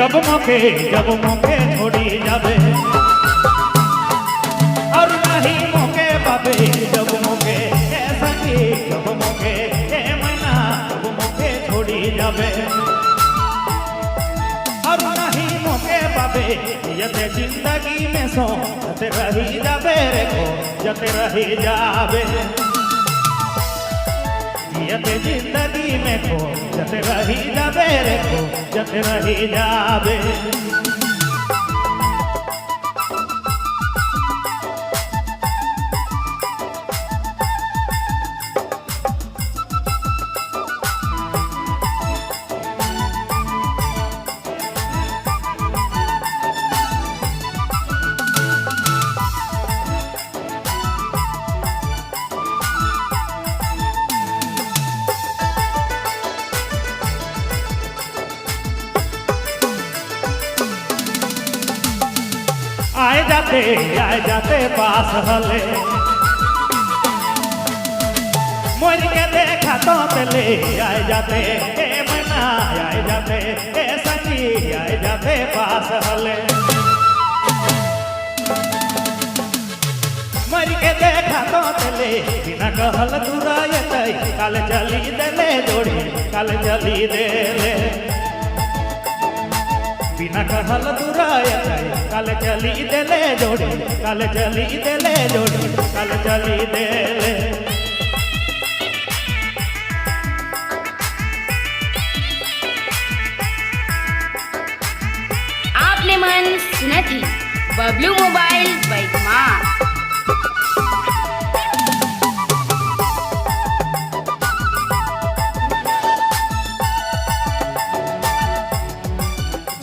जब मोके छोड़ी जाबे और नहीं मोके पाबे जब मोके संगी जब मोके मैना जब मोके छोड़ी जाबे और नहीं मोके पाबे यते जिंदगी में सो जते रही जाबे रे को जते रही जाबे यते जिंदगी में को जते रही जाबे रे को जते रही जाबे आए जाते पास हले मोर के देखा तो तले आए जाते मना आए जाते संगी आए जाते पास हले मोर के देखा तो तले बिना कहल दूराए काल चली देले जोड़ी काल चली देले बिना कहल दूराए काल चली देले जोड़ी काल चली देले जोड़ी काल चली देले आपने मन सुना थी बबलू मोबाइल बैगमा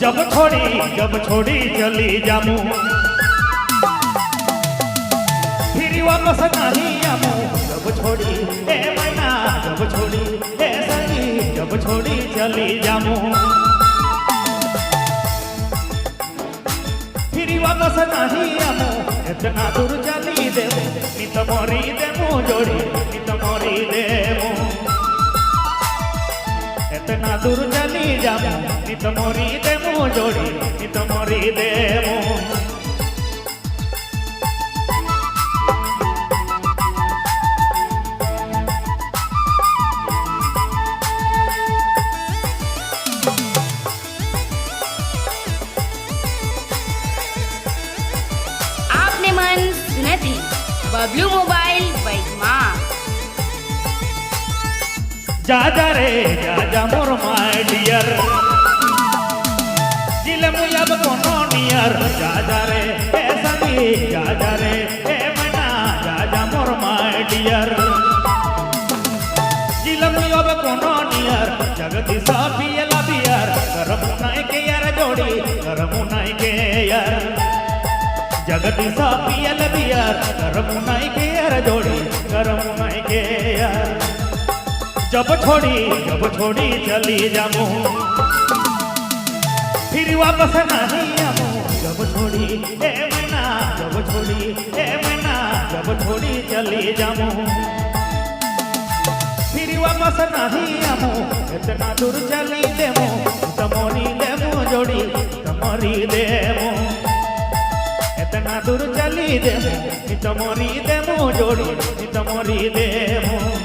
जब छोड़ी चली जामू फिर वापस नहीं आमू जब छोड़ी मैना जब छोड़ी संगी जब छोड़ी चली जामू फिर वापस नहीं आमू इतना दूर चली देमू नित मोरी देमू जोड़ी नित मोरी देमू इतना दूर चली जामू नित मोरी देमू जोड़ी नित मोरी देमू आपने मन सुना थी बबलू मोबाइल बैगमा जा जा मोर माय डियर जिले मुयब कोनो नियर जा रे संगी जा रे मना जा मोर माय डियर जिले मुयब कोनो नियर जगती साफियला बियर करम नाय के यार जोड़ी करम नाय के यार जगती साफियल बियर करम नाय के यार जोड़ी करम नाय के यार जब छोड़ी चली जामू फिर वापस नहीं आमू जब छोड़ी मैना जब छोड़ी चली जामू फिर वापस नहीं आमू इतना दूर चली देमू तमोरी देमू जोड़ी तमोरी देमू इतना दूर चली देमू तमोरी देमू जोड़ी तमोरी देमू